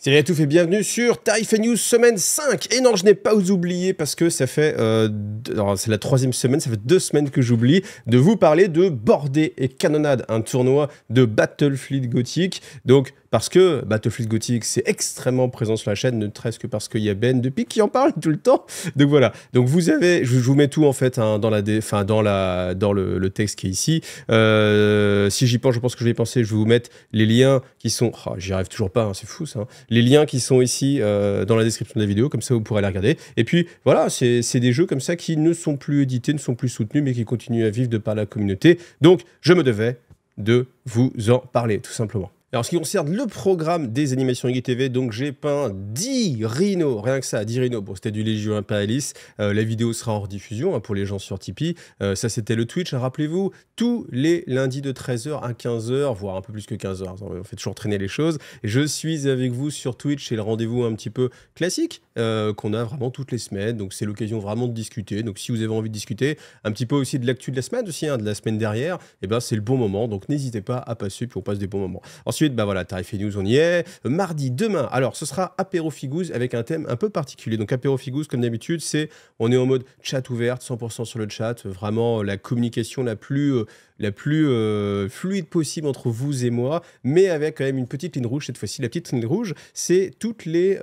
Salut à tous et bienvenue sur Tarif News semaine 5. Et non, je n'ai pas oublié parce que ça fait, c'est la troisième semaine, ça fait 2 semaines que j'oublie de vous parler de Bordée et Canonnade, un tournoi de Battlefleet Gothic. Donc, parce que Battlefleet Gothic, c'est extrêmement présent sur la chaîne, ne serait-ce que parce qu'il y a Ben depuis qui en parle tout le temps. Donc voilà. Donc vous avez, je vous mets tout en fait hein, dans le texte qui est ici. Si j'y pense, je pense que je vais y penser. Je vais vous mettre les liens qui sont. Oh, j'y arrive toujours pas, hein, c'est fou ça. Hein. Les liens qui sont ici dans la description de la vidéo, comme ça vous pourrez les regarder. Et puis voilà, c'est des jeux comme ça qui ne sont plus édités, ne sont plus soutenus, mais qui continuent à vivre de par la communauté. Donc je me devais de vous en parler, tout simplement. Alors, en ce qui concerne le programme des animations IGTV, donc j'ai peint 10 rhinos, rien que ça, 10 rhinos. Bon, c'était du Légion Imperialis. La vidéo sera en rediffusion hein, pour les gens sur Tipeee. Ça, c'était le Twitch. Hein, rappelez-vous, tous les lundis de 13h à 15h, voire un peu plus que 15h. On fait toujours traîner les choses. Je suis avec vous sur Twitch. C'est le rendez-vous un petit peu classique qu'on a vraiment toutes les semaines. Donc, c'est l'occasion vraiment de discuter. Donc, si vous avez envie de discuter un petit peu aussi de l'actu de la semaine aussi, hein, de la semaine derrière, eh ben, c'est le bon moment. Donc, n'hésitez pas à passer, puis on passe des bons moments. Ensuite, bah voilà, Tarif News, on y est. Mardi, demain, alors ce sera Apéro Figouze avec un thème un peu particulier. Donc Apéro Figouze, comme d'habitude, on est en mode chat ouverte, 100% sur le chat, vraiment la communication la plus fluide possible entre vous et moi, mais avec quand même une petite ligne rouge cette fois-ci. La petite ligne rouge, c'est toutes les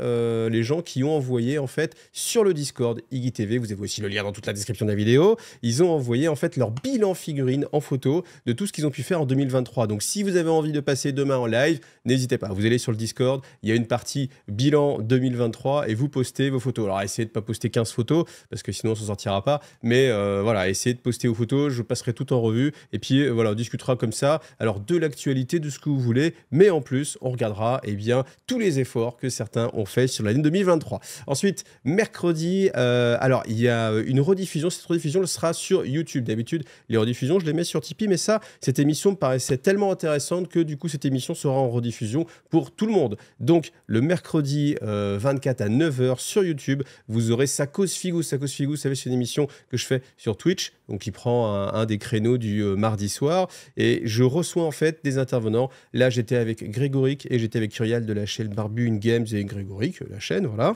gens qui ont envoyé en fait sur le Discord IGTV, vous avez aussi le lien dans toute la description de la vidéo, ils ont envoyé en fait leur bilan figurine en photo de tout ce qu'ils ont pu faire en 2023. Donc si vous avez envie de passer demain en live, n'hésitez pas, vous allez sur le Discord, il y a une partie bilan 2023 et vous postez vos photos. Alors essayez de ne pas poster 15 photos parce que sinon on s'en sortira pas, mais voilà, essayez de poster vos photos, je passerai tout en revue et puis voilà, on discutera comme ça, alors de l'actualité, de ce que vous voulez, mais en plus on regardera eh bien, tous les efforts que certains ont fait sur l'année 2023. Ensuite, mercredi, alors il y a une rediffusion, cette rediffusion sera sur YouTube. D'habitude, les rediffusions, je les mets sur Tipeee, mais ça, cette émission me paraissait tellement intéressante que du coup cette émission sera en rediffusion pour tout le monde. Donc le mercredi 24 à 9h sur YouTube, vous aurez Sa Cause Figouze. Sa Cause Figouze, vous savez, c'est une émission que je fais sur Twitch, donc qui prend un des créneaux du mardi soir, et je reçois en fait des intervenants. Là, j'étais avec Grégoric et j'étais avec Curial de la chaîne Barbu in Games et Grégoric, la chaîne, voilà.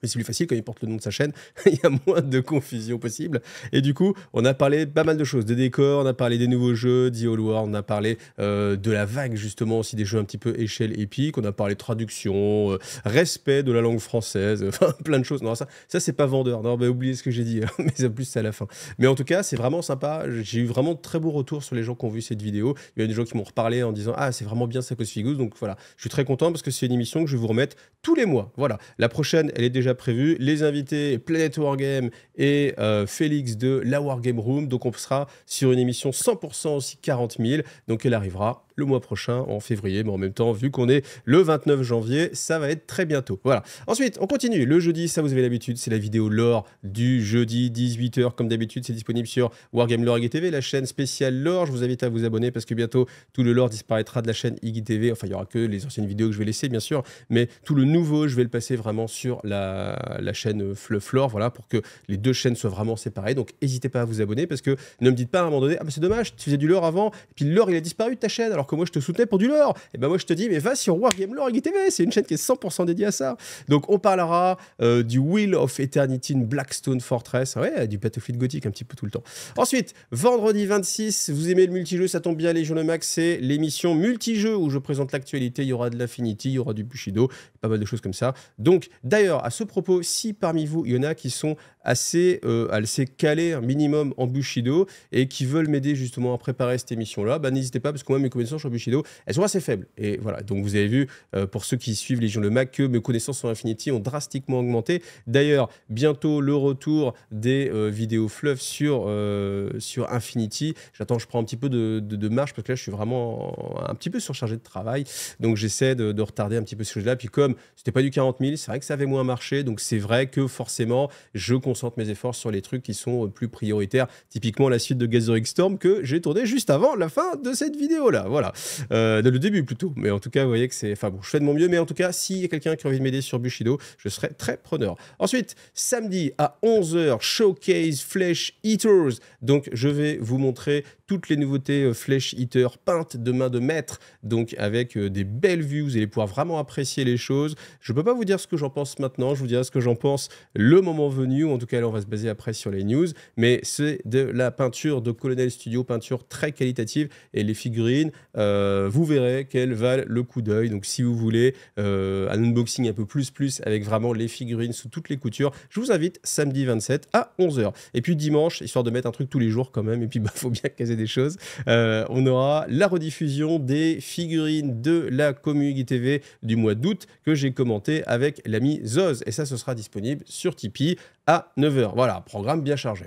Mais c'est plus facile quand il porte le nom de sa chaîne, il y a moins de confusion possible. Et du coup, on a parlé pas mal de choses, des décors, on a parlé des nouveaux jeux, The Old World, on a parlé de la vague justement aussi, des jeux un petit peu échelle épique, on a parlé traduction, respect de la langue française, enfin plein de choses. Non, ça c'est pas vendeur, non, bah, oubliez ce que j'ai dit, mais en plus c'est à la fin. Mais en tout cas, c'est vraiment sympa, j'ai eu vraiment de très beaux retours sur les gens qui ont vu cette vidéo. Il y a des gens qui m'ont reparlé en disant « Ah, c'est vraiment bien Sa Cause Figouze », donc voilà, je suis très content parce que c'est une émission que je vais vous remettre tous les mois. Voilà, la prochaine, elle est déjà prévu. Les invités, Planet Wargame et Félix de la Wargame Room. Donc on sera sur une émission 100% aussi 40 000. Donc elle arrivera le mois prochain, en février. Mais en même temps, vu qu'on est le 29 janvier, ça va être très bientôt. Voilà. Ensuite, on continue. Le jeudi, ça vous avez l'habitude, c'est la vidéo lore du jeudi, 18h. Comme d'habitude, c'est disponible sur Wargame Lore IGTV, la chaîne spéciale lore. Je vous invite à vous abonner parce que bientôt, tout le lore disparaîtra de la chaîne IGTV. Enfin, il n'y aura que les anciennes vidéos que je vais laisser, bien sûr. Mais tout le nouveau, je vais le passer vraiment sur la chaîne Fluff Lore, voilà, pour que les deux chaînes soient vraiment séparées. Donc, n'hésitez pas à vous abonner parce que ne me dites pas à un moment donné, ah, mais c'est dommage, tu faisais du lore avant, et puis le lore, il a disparu de ta chaîne, alors que moi, je te soutenais pour du lore. Et ben moi, je te dis, mais va sur Wargame Lore IGTV, c'est une chaîne qui est 100% dédiée à ça. Donc, on parlera du Wheel of Eternity in Blackstone Fortress, ouais, du Battlefield Gothic un petit peu tout le temps. Ensuite, vendredi 26, vous aimez le multijeu, ça tombe bien, Légion le Max, c'est l'émission multijeu où je présente l'actualité, il y aura de l'Affinity, il y aura du Bushido, pas mal de choses comme ça. Donc, d'ailleurs, à ce propos, si parmi vous, il y en a qui sont assez calés, un minimum en Bushido, et qui veulent m'aider justement à préparer cette émission-là, bah, n'hésitez pas, parce que moi, mes connaissances sur Bushido, elles sont assez faibles. Et voilà, donc vous avez vu, pour ceux qui suivent Légion le Mac, que mes connaissances sur Infinity ont drastiquement augmenté. D'ailleurs, bientôt le retour des vidéos fluff sur Infinity. J'attends, je prends un petit peu de marge, parce que là, je suis vraiment un petit peu surchargé de travail. Donc, j'essaie de retarder un petit peu ces choses-là. Puis comme c'était pas du 40 000, c'est vrai que ça avait moins marché. Donc, c'est vrai que forcément, je concentre mes efforts sur les trucs qui sont plus prioritaires. Typiquement, la suite de Gathering Storm que j'ai tourné juste avant la fin de cette vidéo-là. Voilà. Le début plutôt. Mais en tout cas, vous voyez que c'est... Enfin bon, je fais de mon mieux. Mais en tout cas, s'il y a quelqu'un qui a envie de m'aider sur Bushido, je serai très preneur. Ensuite, samedi à 11h, Showcase Flesh Eaters. Donc, je vais vous montrer toutes les nouveautés Flesh Eater peintes de main de maître, donc avec des belles vues, vous allez pouvoir vraiment apprécier les choses. Je peux pas vous dire ce que j'en pense maintenant, je vous dirai ce que j'en pense le moment venu, ou en tout cas là on va se baser après sur les news, mais c'est de la peinture de Colonel Studio, peinture très qualitative, et les figurines, vous verrez qu'elles valent le coup d'œil. Donc si vous voulez un unboxing un peu plus avec vraiment les figurines sous toutes les coutures, je vous invite samedi 27 à 11h. Et puis dimanche, histoire de mettre un truc tous les jours quand même, et puis bah faut bien caser des choses, on aura la rediffusion des figurines de la Community TV du mois d'août que j'ai commenté avec l'ami Zoz, et ça ce sera disponible sur Tipeee à 9h. Voilà, programme bien chargé.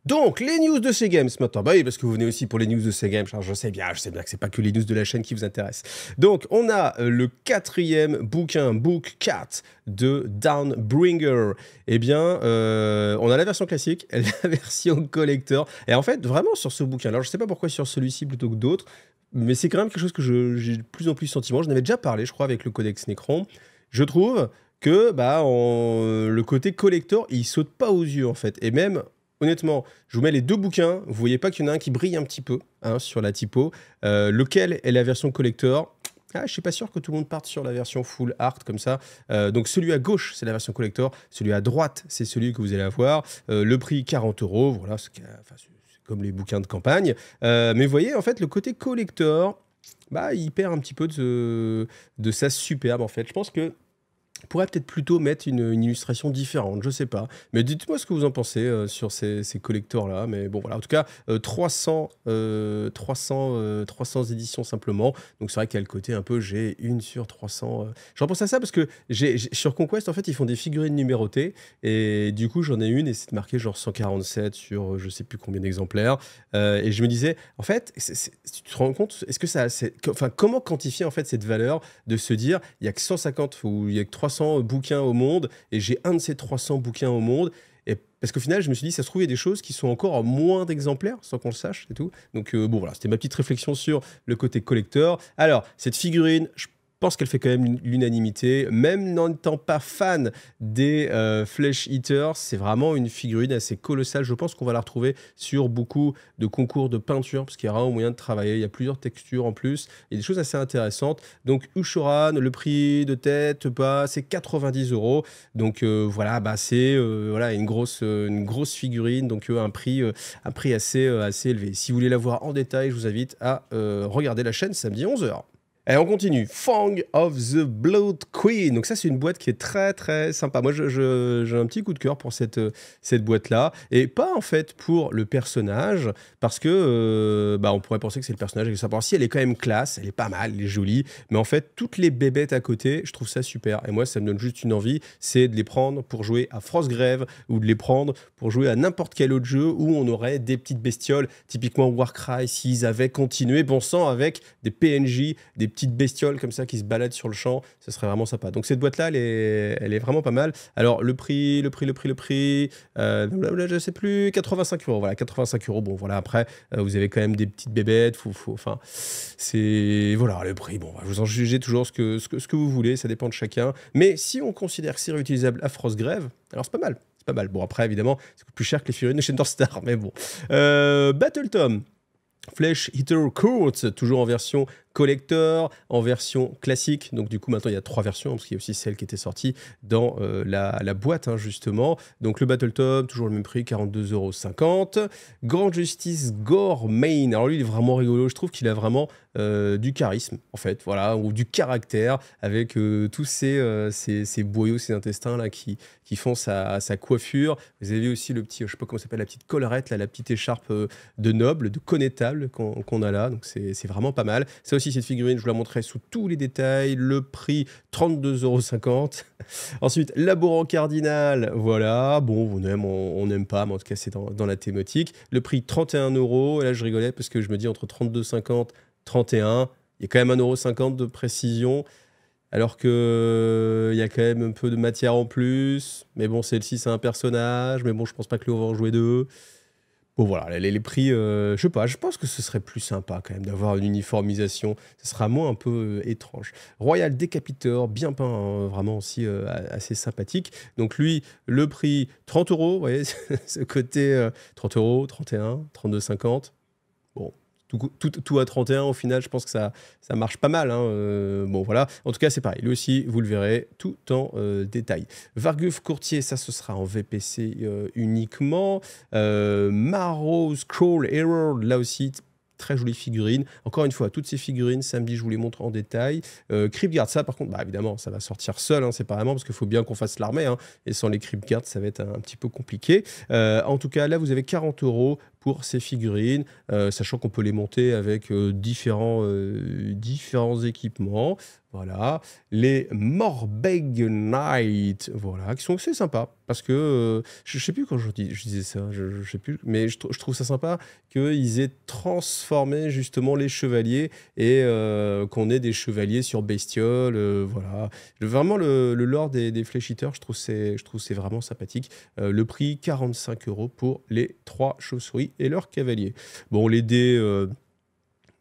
Donc, les news de C-Games maintenant. Bah oui, parce que vous venez aussi pour les news de C-Games. Je sais bien que c'est pas que les news de la chaîne qui vous intéressent. Donc, on a le 4e bouquin, Book 4 de Downbringer. Eh bien, on a la version classique, la version collector. Et en fait, vraiment sur ce bouquin, alors je sais pas pourquoi sur celui-ci plutôt que d'autres, mais c'est quand même quelque chose que j'ai de plus en plus sentiment. J'en avais déjà parlé, je crois, avec le Codex Necron. Je trouve que le côté collector, il saute pas aux yeux, en fait. Et même... Honnêtement, je vous mets les deux bouquins. Vous voyez pas qu'il y en a un qui brille un petit peu sur la typo. Lequel est la version collector? Je suis pas sûr que tout le monde parte sur la version full art comme ça. Donc celui à gauche, c'est la version collector. Celui à droite, c'est celui que vous allez avoir. Le prix 40 €. Voilà, c'est comme les bouquins de campagne. Mais vous voyez, en fait, le côté collector, il perd un petit peu de sa superbe, en fait. Je pense que on pourrait peut-être plutôt mettre une illustration différente, je sais pas. Mais dites-moi ce que vous en pensez sur ces collectors-là. Mais bon, voilà. En tout cas, 300 éditions simplement. Donc c'est vrai qu'il y a le côté un peu, j'ai une sur 300. J'en pense à ça parce que sur Conquest, en fait, ils font des figurines numérotées. Et du coup, j'en ai une et c'est marqué genre 147 sur je sais plus combien d'exemplaires. Et je me disais, en fait, tu te rends compte, est-ce que ça, comment quantifier en fait cette valeur de se dire, il y a que 150 ou il y a que 300 bouquins au monde et j'ai un de ces 300 bouquins au monde. Et parce qu'au final, je me suis dit, ça se trouve, il y a des choses qui sont encore en moins d'exemplaires sans qu'on le sache et tout. Donc bon, voilà, c'était ma petite réflexion sur le côté collector. Alors, cette figurine, je pense qu'elle fait quand même l'unanimité. Même n'étant pas fan des Flesh Eaters, c'est vraiment une figurine assez colossale. Je pense qu'on va la retrouver sur beaucoup de concours de peinture, parce qu'il y aura un moyen de travailler. Il y a plusieurs textures en plus. Il y a des choses assez intéressantes. Donc, Ushoran, le prix de tête, c'est 90 €. Donc, voilà, c'est une grosse figurine. Donc, un prix assez élevé. Si vous voulez la voir en détail, je vous invite à regarder la chaîne samedi 11h. Et on continue. Fang of the Blood Queen. Donc ça, c'est une boîte qui est très, très sympa. Moi, j'ai un petit coup de cœur pour cette boîte-là. Et pas, en fait, pour le personnage, parce que on pourrait penser que c'est le personnage avec sa partie. Elle est quand même classe, elle est pas mal, elle est jolie. Mais en fait, toutes les bébêtes à côté, je trouve ça super. Et moi, ça me donne juste une envie, c'est de les prendre pour jouer à Frostgrave ou de les prendre pour jouer à n'importe quel autre jeu où on aurait des petites bestioles. Typiquement Warcry, s'ils avaient continué, bon sang, avec des PNJ, des petites bestioles comme ça qui se baladent sur le champ, ça serait vraiment sympa. Donc cette boîte-là, elle est vraiment pas mal. Alors le prix, je sais plus, 85 €. Voilà, 85 €. Bon, voilà, après, vous avez quand même des petites bébêtes. Enfin, c'est... Voilà, le prix. Bon, vous en jugez toujours ce que vous voulez, ça dépend de chacun. Mais si on considère que c'est réutilisable à Frostgrave, alors c'est pas mal. C'est pas mal. Bon, après, évidemment, ça coûte plus cher que les figurines de chez North Star, mais bon. Battle Tom. Flesh Eater Court, toujours en version collector, en version classique. Donc du coup, maintenant, il y a 3 versions, parce qu'il y a aussi celle qui était sortie dans la boîte, justement. Donc le Battle Tom, toujours le même prix, 42,50 €. Grand Justice Gore Main. Alors lui, il est vraiment rigolo. Je trouve qu'il a vraiment du charisme, en fait, voilà, ou du caractère, avec tous ces boyaux, ces intestins là qui font sa coiffure. Vous avez aussi le petit, je sais pas comment ça s'appelle, la petite collerette, là, la petite écharpe de noble, de connétable qu'on a là. Donc c'est vraiment pas mal. Ça aussi, cette figurine, je vous la montrerai sous tous les détails. Le prix, 32,50 €. Ensuite, Laborant Cardinal, voilà. Bon, on n'aime pas, mais en tout cas, c'est dans la thématique. Le prix, 31 €. Et là, je rigolais parce que je me dis entre 32,50 31, il y a quand même 1,50 € de précision, alors que il y a quand même un peu de matière en plus. Mais bon, celle-ci, c'est un personnage, mais bon, je pense pas que Léo va en jouer deux. Bon, voilà, les prix, je sais pas, je pense que ce serait plus sympa quand même d'avoir une uniformisation. Ce sera moins un peu étrange. Royal Decapitator, bien peint, vraiment aussi assez sympathique. Donc lui, le prix, 30 €, vous voyez, ce côté 30 €, 31, 32,50. Bon, tout à 31 au final, je pense que ça marche pas mal. Hein. Bon voilà, en tout cas c'est pareil, lui aussi vous le verrez tout en détail. Vargulf Courtier, ça ce sera en VPC uniquement. Marrow Scroll Error, là aussi très jolie figurine. Encore une fois, toutes ces figurines, samedi, je vous les montre en détail. Cryptguard, ça par contre, bah, évidemment, ça va sortir seul, hein, séparément, parce qu'il faut bien qu'on fasse l'armée. Hein, et sans les Cryptguards, ça va être un petit peu compliqué. En tout cas, là, vous avez 40 € pour ces figurines, sachant qu'on peut les monter avec différents équipements. Voilà, les Morbeg Knight, voilà, qui sont assez sympas, parce que, je sais plus quand je disais ça, je sais plus, mais je trouve ça sympa qu'ils aient transformé justement les chevaliers, et qu'on ait des chevaliers sur bestiole, voilà. Vraiment, le lore des Flesh Eaters, je trouve c'est vraiment sympathique. Le prix, 45 € pour les 3 chauves-souris et leurs cavaliers. Bon, les dés...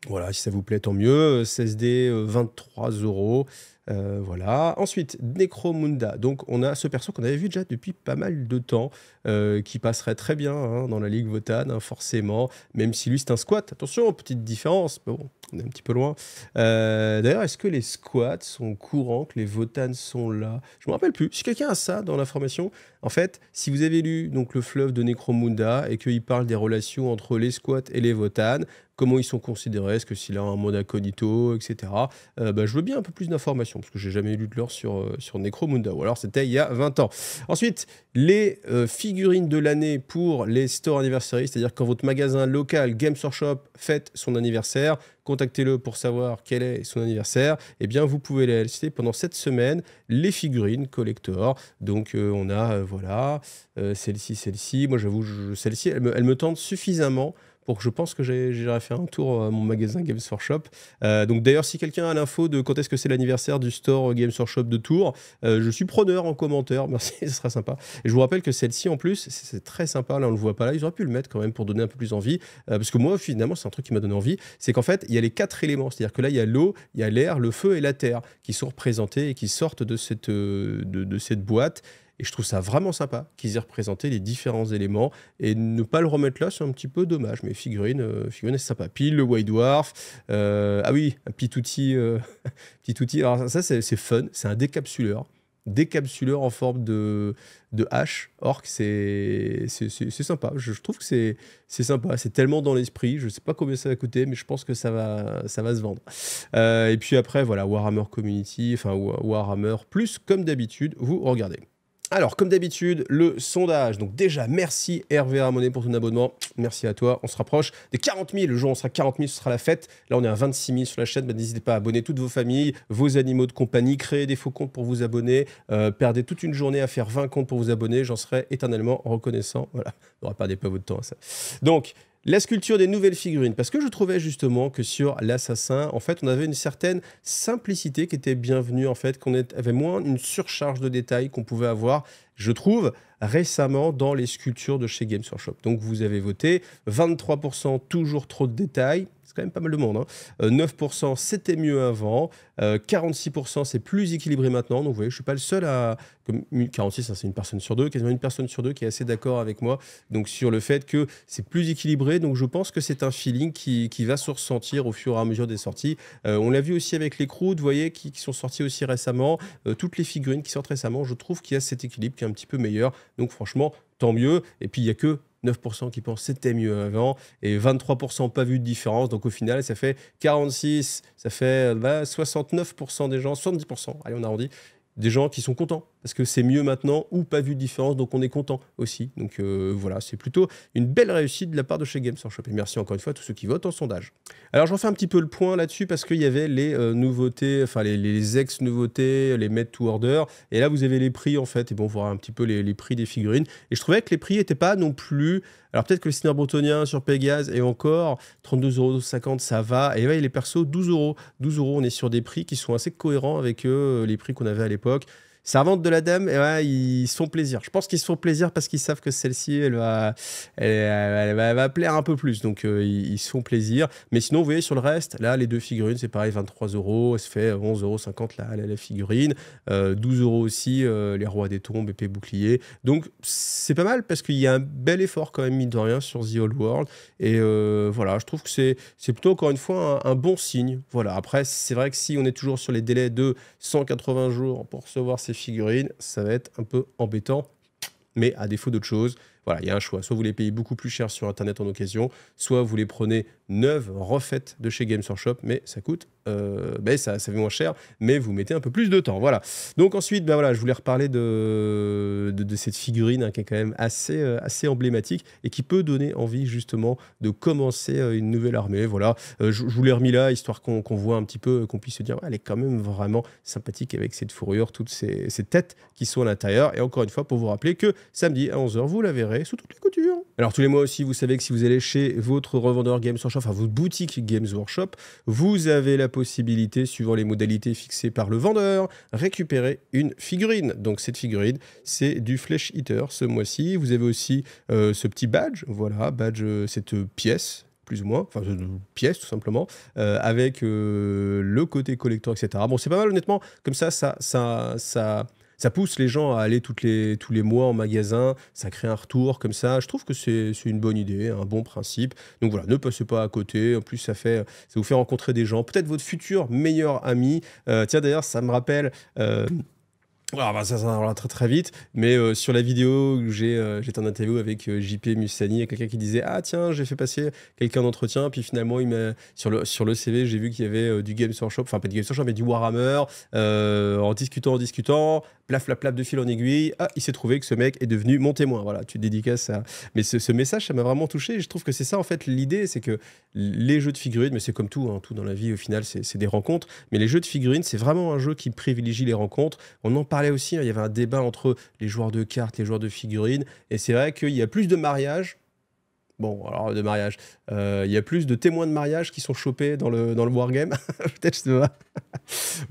voilà, si ça vous plaît, tant mieux. 16D, 23 €. Voilà. Ensuite, Necromunda. Donc, on a ce perso qu'on avait vu déjà depuis pas mal de temps, qui passerait très bien hein, dans la Ligue Votann, hein, forcément. Même si lui, c'est un squat. Attention, petite différence. Bon, on est un petit peu loin. D'ailleurs, est-ce que les squats sont courants, que les Votann sont là? Je me rappelle plus. Si quelqu'un a ça dans l'information, en fait, si vous avez lu donc, le fleuve de Necromunda et qu'il parle des relations entre les squats et les Votann, comment ils sont considérés, est-ce que s'il a un mode incognito, etc. Je veux bien un peu plus d'informations, parce que j'ai jamais lu de l'or sur Necromunda, ou alors c'était il y a 20 ans. Ensuite, les figurines de l'année pour les Store Anniversary, c'est-à-dire quand votre magasin local Games Workshop fête son anniversaire, contactez-le pour savoir quel est son anniversaire, et bien vous pouvez les acheter pendant cette semaine, les figurines collector. Donc on a, voilà, celle-ci, moi j'avoue, celle-ci, elle me tente suffisamment pour que je pense que j'irai faire un tour à mon magasin Games Workshop. Donc d'ailleurs, si quelqu'un a l'info de quand est-ce que c'est l'anniversaire du store Games Workshop de Tours, je suis preneur en commentaire, merci, ce sera sympa. Et je vous rappelle que celle-ci, en plus, c'est très sympa, là on le voit pas là, ils auraient pu le mettre quand même pour donner un peu plus envie, parce que moi, finalement, c'est un truc qui m'a donné envie, c'est qu'en fait, il y a les 4 éléments, c'est-à-dire que là, il y a l'eau, il y a l'air, le feu et la terre, qui sont représentés et qui sortent de cette boîte. Et je trouve ça vraiment sympa qu'ils aient représenté les différents éléments. Et ne pas le remettre là, c'est un petit peu dommage. Mais figurine, c'est sympa. Pile, le White Dwarf. Ah oui, un petit outil. Petit outil. Alors ça, c'est fun. C'est un décapsuleur. Décapsuleur en forme de hache. Orc, c'est sympa. Je trouve que c'est sympa. C'est tellement dans l'esprit. Je ne sais pas combien ça va coûter, mais je pense que ça va se vendre. Et puis après, voilà, Warhammer Community, enfin Warhammer Plus, comme d'habitude, vous regardez. Alors, comme d'habitude, le sondage. Donc déjà, merci Hervé Ramonet pour ton abonnement. Merci à toi. On se rapproche des 40 000. Le jour où on sera 40 000, ce sera la fête. Là, on est à 26 000 sur la chaîne. N'hésitez pas à abonner toutes vos familles, vos animaux de compagnie, créer des faux comptes pour vous abonner, perdez toute une journée à faire 20 comptes pour vous abonner. J'en serai éternellement reconnaissant. Voilà, ne perdez pas votre temps à ça. Donc, la sculpture des nouvelles figurines, parce que je trouvais justement que sur l'assassin, en fait, on avait une certaine simplicité qui était bienvenue, en fait, qu'on avait moins une surcharge de détails qu'on pouvait avoir, je trouve, récemment dans les sculptures de chez Games Workshop. Donc, vous avez voté 23%, toujours trop de détails. C'est quand même pas mal de monde. Hein. 9%, c'était mieux avant. 46%, c'est plus équilibré maintenant. Donc, vous voyez, je ne suis pas le seul à... 46, c'est une personne sur deux, quasiment une personne sur deux qui est assez d'accord avec moi. Donc, sur le fait que c'est plus équilibré. Donc, je pense que c'est un feeling qui va se ressentir au fur et à mesure des sorties. On l'a vu aussi avec les Croods, vous voyez, qui sont sortis aussi récemment. Toutes les figurines qui sortent récemment, je trouve qu'il y a cet équilibre qui est un petit peu meilleur. Donc, franchement, tant mieux. Et puis, il n'y a que 9% qui pensent c'était mieux avant et 23% pas vu de différence. Donc au final, ça fait 46, ça fait 69% des gens, 70%, allez on arrondit, des gens qui sont contents parce que c'est mieux maintenant ou pas vu de différence, donc on est content aussi. Donc voilà, c'est plutôt une belle réussite de la part de chez Games Workshop. Et merci encore une fois à tous ceux qui votent en sondage. Alors je refais un petit peu le point là-dessus parce qu'il y avait les nouveautés, enfin les ex-nouveautés, les made to order. Et là vous avez les prix en fait, et bon, on voit un petit peu les prix des figurines. Et je trouvais que les prix n'étaient pas non plus... Alors peut-être que le Sinner bretonien sur Pégase et encore 32,50 €, ça va. Et là, les persos, 12 €. 12 €, on est sur des prix qui sont assez cohérents avec les prix qu'on avait à l'époque. Ça revente de la dame, et ouais, ils se font plaisir. Je pense qu'ils se font plaisir parce qu'ils savent que celle-ci, elle va plaire un peu plus. Donc, ils se font plaisir. Mais sinon, vous voyez, sur le reste, là, les deux figurines, c'est pareil, 23 €. Elle se fait 11,50 € la figurine. 12 € aussi, les rois des tombes, épée, bouclier. Donc, c'est pas mal parce qu'il y a un bel effort quand même, mine de rien, sur The Old World. Et voilà, je trouve que c'est plutôt, encore une fois, un bon signe. Voilà. Après, c'est vrai que si on est toujours sur les délais de 180 jours pour recevoir ces figurines, ça va être un peu embêtant. Mais à défaut d'autre chose, voilà, il y a un choix. Soit vous les payez beaucoup plus cher sur Internet en occasion, soit vous les prenez neuves, refaites de chez Games Workshop, mais ça coûte, ça fait moins cher, mais vous mettez un peu plus de temps. Voilà. Donc ensuite, voilà, je voulais reparler de cette figurine hein, qui est quand même assez emblématique et qui peut donner envie justement de commencer une nouvelle armée. Voilà. Je vous l'ai remis là, histoire qu'on voit un petit peu, qu'on puisse se dire, ouais, elle est quand même vraiment sympathique avec cette fourrure, toutes ces têtes qui sont à l'intérieur. Et encore une fois, pour vous rappeler que samedi à 11 h, vous la verrez sous toutes les coutures. Alors tous les mois aussi, vous savez que si vous allez chez votre revendeur Games Workshop, enfin votre boutique Games Workshop, vous avez la possibilité, suivant les modalités fixées par le vendeur, récupérer une figurine. Donc cette figurine, c'est du Flesh Eater ce mois-ci. Vous avez aussi ce petit badge, voilà, cette pièce, plus ou moins, enfin pièce tout simplement, avec le côté collector, etc. Bon, c'est pas mal honnêtement, comme ça pousse les gens à aller tous les mois en magasin, ça crée un retour comme ça. Je trouve que c'est une bonne idée, un bon principe. Donc voilà, ne passez pas à côté. En plus, ça vous fait rencontrer des gens, peut-être votre futur meilleur ami. Tiens, d'ailleurs, ça me rappelle... ça va très très vite, mais sur la vidéo où j'étais en interview avec JP Mussani, il y a quelqu'un qui disait « Ah tiens, j'ai fait passer quelqu'un d'entretien, puis finalement sur le CV, j'ai vu qu'il y avait du Games Workshop, enfin pas du Games Workshop, mais du Warhammer, en discutant, plaf de fil en aiguille, il s'est trouvé que ce mec est devenu mon témoin. » Voilà, tu te dédicaces à... Mais ce message, ça m'a vraiment touché, et je trouve que c'est ça en fait l'idée, c'est que les jeux de figurines, mais c'est comme tout, hein, tout dans la vie au final, c'est des rencontres, mais les jeux de figurines, c'est vraiment un jeu qui privilégie les rencontres. On en parlait aussi, hein, il y avait un débat entre les joueurs de cartes, les joueurs de figurines, et c'est vrai qu'il y a plus de mariages. Bon, alors de mariage, il y a plus de témoins de mariage qui sont chopés dans le wargame. Peut-être, je sais pas.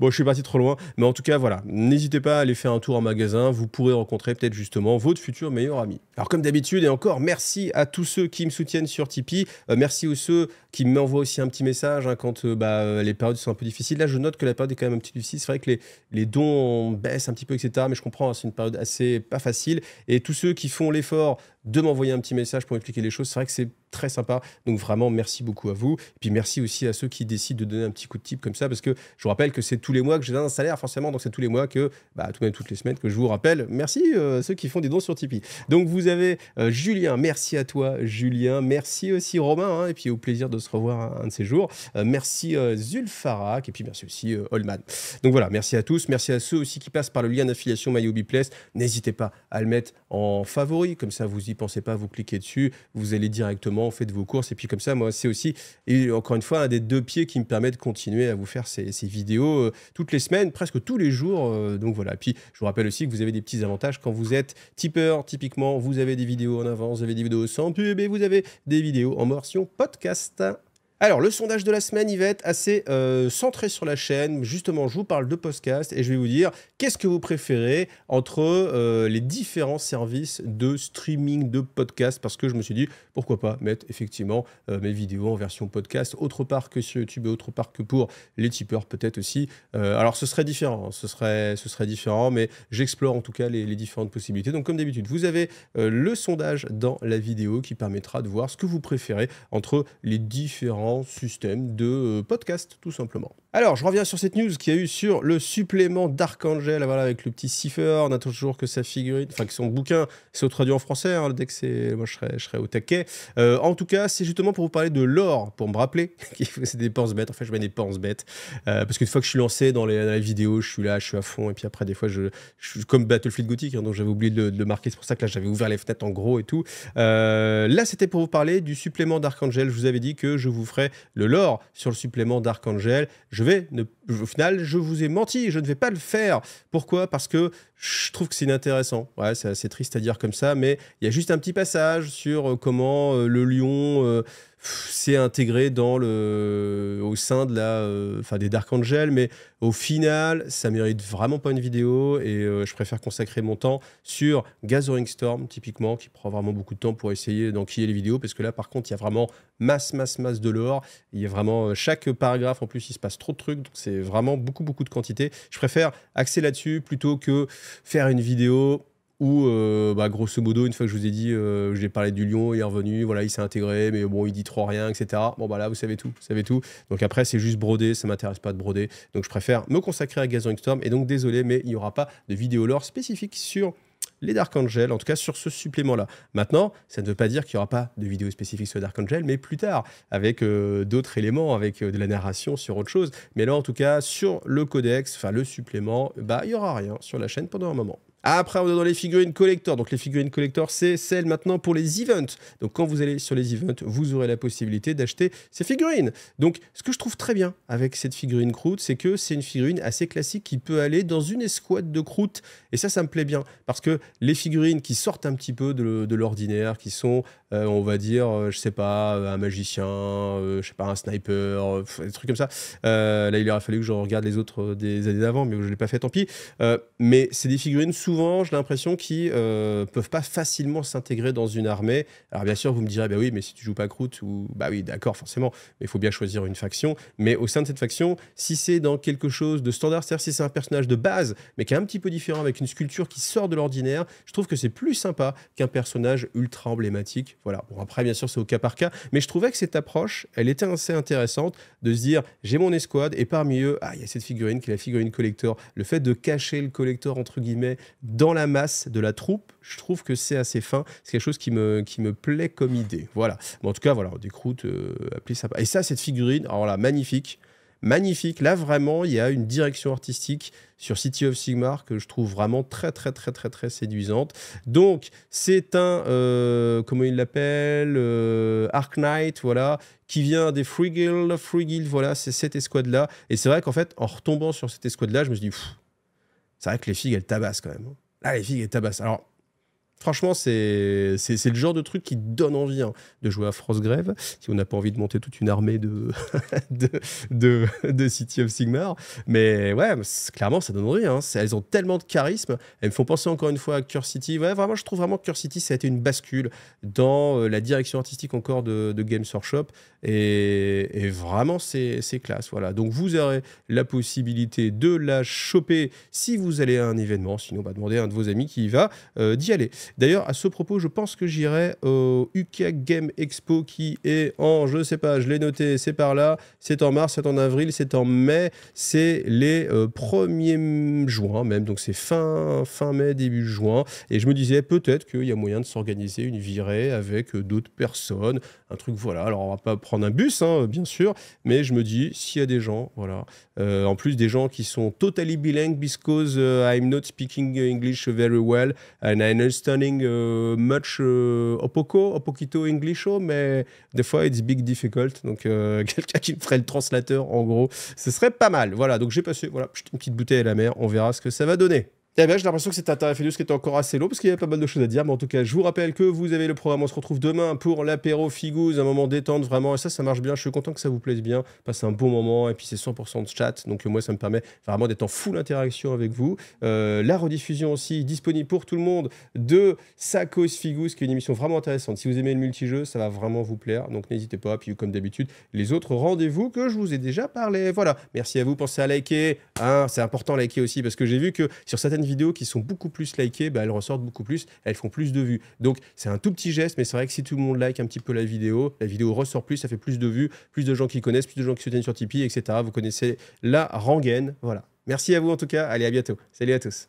Bon, je suis parti trop loin, mais en tout cas, voilà, n'hésitez pas à aller faire un tour en magasin, vous pourrez rencontrer peut-être justement votre futur meilleur ami. Alors comme d'habitude, et encore, merci à tous ceux qui me soutiennent sur Tipeee, merci aux ceux qui m'envoient aussi un petit message hein, quand les périodes sont un peu difficiles. Là, je note que la période est quand même un petit peu difficile, c'est vrai que les dons baissent un petit peu, etc., mais je comprends, hein, c'est une période assez pas facile, et tous ceux qui font l'effort de m'envoyer un petit message pour expliquer les choses, c'est vrai que c'est très sympa, donc vraiment merci beaucoup à vous, et puis merci aussi à ceux qui décident de donner un petit coup de tip comme ça, parce que je vous rappelle que c'est tous les mois que j'ai un salaire forcément, donc c'est tous les mois que, tout même toutes les semaines que je vous rappelle, merci ceux qui font des dons sur Tipeee. Donc vous avez Julien, merci à toi Julien, merci aussi Romain, hein, et puis au plaisir de se revoir un de ces jours, merci Zulfarak, et puis merci aussi Holman. Donc voilà, merci à tous, merci à ceux aussi qui passent par le lien d'affiliation MyHobbyPlace, n'hésitez pas à le mettre en favori, comme ça vous y pensez pas, vous cliquez dessus, vous allez directement, faites vos courses, et puis comme ça, moi, c'est aussi, et encore une fois, un des deux pieds qui me permet de continuer à vous faire ces vidéos toutes les semaines, presque tous les jours, donc voilà. Puis, je vous rappelle aussi que vous avez des petits avantages quand vous êtes tipeur, typiquement, vous avez des vidéos en avance, vous avez des vidéos sans pub, et vous avez des vidéos en version podcast. Alors, le sondage de la semaine, il va être assez centré sur la chaîne. Justement, je vous parle de podcast et je vais vous dire qu'est-ce que vous préférez entre les différents services de streaming de podcast, parce que je me suis dit, pourquoi pas mettre effectivement mes vidéos en version podcast, autre part que sur YouTube et autre part que pour les tipeurs peut-être aussi. Alors, ce serait différent, ce serait différent, mais j'explore en tout cas les différentes possibilités. Donc, comme d'habitude, vous avez le sondage dans la vidéo qui permettra de voir ce que vous préférez entre les différents système de podcast, tout simplement. Alors, je reviens sur cette news qu'il y a eu sur le supplément d'Archangel, voilà, avec le petit Cipher. On a toujours que sa figurine, enfin que son bouquin, c'est traduit en français, hein, le deck, moi je serais au taquet. En tout cas, c'est justement pour vous parler de lore, pour me rappeler qu'il faut c'est des dépenses bêtes. En fait, je mets des dépenses bêtes, parce qu'une fois que je suis lancé dans la vidéo, je suis là, je suis à fond, et puis après, des fois, je suis comme Battlefield Gothic, hein, donc j'avais oublié de le marquer, c'est pour ça que là, j'avais ouvert les fenêtres en gros et tout. Là, c'était pour vous parler du supplément d'Archangel. Je vous avais dit que je vous ferais le lore sur le supplément d'Archangel. Au final, je vous ai menti, je ne vais pas le faire. Pourquoi? Parce que je trouve que c'est inintéressant. Ouais, c'est assez triste à dire comme ça, mais il y a juste un petit passage sur comment le lion c'est intégré au sein de enfin, des Dark Angel, mais au final, ça mérite vraiment pas une vidéo et je préfère consacrer mon temps sur Gathering Storm, typiquement, qui prend vraiment beaucoup de temps pour essayer d'enquiller les vidéos, parce que là, par contre, il y a vraiment masse de lore. Il y a vraiment chaque paragraphe, en plus, il se passe trop de trucs, donc c'est vraiment beaucoup de quantité. Je préfère axer là-dessus plutôt que faire une vidéo où, grosso modo, une fois que je vous ai dit, j'ai parlé du lion, il est revenu, voilà, il s'est intégré, mais bon, il dit trop rien, etc. Bon, bah là, vous savez tout, Donc après, c'est juste broder, ça m'intéresse pas de broder. Donc je préfère me consacrer à Gathering Storm. Et donc, désolé, mais il n'y aura pas de vidéo lore spécifique sur les Dark Angel, en tout cas sur ce supplément-là. Maintenant, ça ne veut pas dire qu'il n'y aura pas de vidéo spécifique sur Dark Angel, mais plus tard, avec d'autres éléments, avec de la narration sur autre chose. Mais là, en tout cas, sur le codex, enfin le supplément, bah, il n'y aura rien sur la chaîne pendant un moment. Après, on est dans les figurines collector. Donc, les figurines collector, c'est celles maintenant pour les events. Donc, quand vous allez sur les events, vous aurez la possibilité d'acheter ces figurines. Donc, ce que je trouve très bien avec cette figurine croûte, c'est que c'est une figurine assez classique qui peut aller dans une escouade de croûte. Et ça me plaît bien. Parce que les figurines qui sortent un petit peu de l'ordinaire, qui sont, on va dire, je sais pas, un magicien, je sais pas, un sniper, des trucs comme ça. Là, il aurait fallu que je regarde les autres des années d'avant, mais je ne l'ai pas fait, tant pis. Mais c'est des figurines souvent, j'ai l'impression qu'ils peuvent pas facilement s'intégrer dans une armée. Alors bien sûr, vous me direz, bah oui, mais si tu joues pas Croûte, ou bah oui, d'accord, forcément, mais il faut bien choisir une faction. Mais au sein de cette faction, si c'est dans quelque chose de standard, c'est-à-dire si c'est un personnage de base, mais qui est un petit peu différent, avec une sculpture qui sort de l'ordinaire, je trouve que c'est plus sympa qu'un personnage ultra emblématique. Voilà. Bon, après, bien sûr, c'est au cas par cas, mais je trouvais que cette approche, elle était assez intéressante de se dire, j'ai mon escouade, et parmi eux, il y a cette figurine qui est la figurine collector. Le fait de cacher le collector, entre guillemets, dans la masse de la troupe, je trouve que c'est assez fin. C'est quelque chose qui me plaît comme idée. Voilà. Mais en tout cas, voilà, des croûtes, appelez ça. Et ça, cette figurine, alors là, magnifique. Magnifique. Là, vraiment, il y a une direction artistique sur City of Sigmar que je trouve vraiment très séduisante. Donc, c'est un, comment il l'appelle, Arc Knight, voilà, qui vient des Free Guild, voilà, c'est cette escouade-là. Et c'est vrai qu'en fait, en retombant sur cette escouade-là, je me suis dit, c'est vrai que les filles, elles tabassent quand même. Là, les filles, elles tabassent. Alors, franchement, c'est le genre de truc qui donne envie de jouer à Frostgrave, si on n'a pas envie de monter toute une armée de City of Sigmar. Mais ouais, clairement, ça donne envie. Elles ont tellement de charisme. Elles me font penser encore une fois à Curse City. Ouais, vraiment, je trouve vraiment que Curse City, ça a été une bascule dans la direction artistique encore de Games Workshop. Et vraiment, c'est classe. Voilà. Donc, vous aurez la possibilité de la choper si vous allez à un événement. Sinon, demandez à un de vos amis qui y va d'y aller. D'ailleurs, à ce propos, je pense que j'irai au UK Game Expo qui est en, je sais pas, je l'ai noté, c'est par là, c'est en mars, c'est en avril, c'est en mai, c'est les 1er juin même, donc c'est fin mai, début juin. Et je me disais peut-être qu'il y a moyen de s'organiser une virée avec d'autres personnes, un truc, voilà. Alors, on va pas prendre un bus, bien sûr, mais je me dis, s'il y a des gens, voilà, en plus des gens qui sont totally bilingual because I'm not speaking English very well and I understanding much poquito English, mais des fois it's big difficult. Donc quelqu'un qui me ferait le translateur, en gros, ce serait pas mal. Voilà, donc j'ai passé une petite bouteille à la mer, on verra ce que ça va donner. Eh bien, j'ai l'impression que c'est un tarif qui était encore assez long parce qu'il y avait pas mal de choses à dire. Mais en tout cas, je vous rappelle que vous avez le programme. On se retrouve demain pour l'apéro Figouze, un moment détente vraiment. Et ça marche bien. Je suis content que ça vous plaise bien. Passez un bon moment. Et puis, c'est 100% de chat. Donc, moi, ça me permet vraiment d'être en full interaction avec vous. La rediffusion aussi disponible pour tout le monde de Sa Cause Figouze, qui est une émission vraiment intéressante. Si vous aimez le multijeu, ça va vraiment vous plaire. Donc, n'hésitez pas. Puis, comme d'habitude, les autres rendez-vous que je vous ai déjà parlé. Voilà. Merci à vous. Pensez à liker. C'est important, liker aussi, parce que j'ai vu que sur certaines vidéos qui sont beaucoup plus likées, elles ressortent beaucoup plus, elles font plus de vues. Donc c'est un tout petit geste, mais c'est vrai que si tout le monde like un petit peu la vidéo ressort plus, ça fait plus de vues, plus de gens qui connaissent, plus de gens qui soutiennent sur Tipeee, etc. Vous connaissez la rengaine. Voilà. Merci à vous en tout cas. Allez, à bientôt. Salut à tous.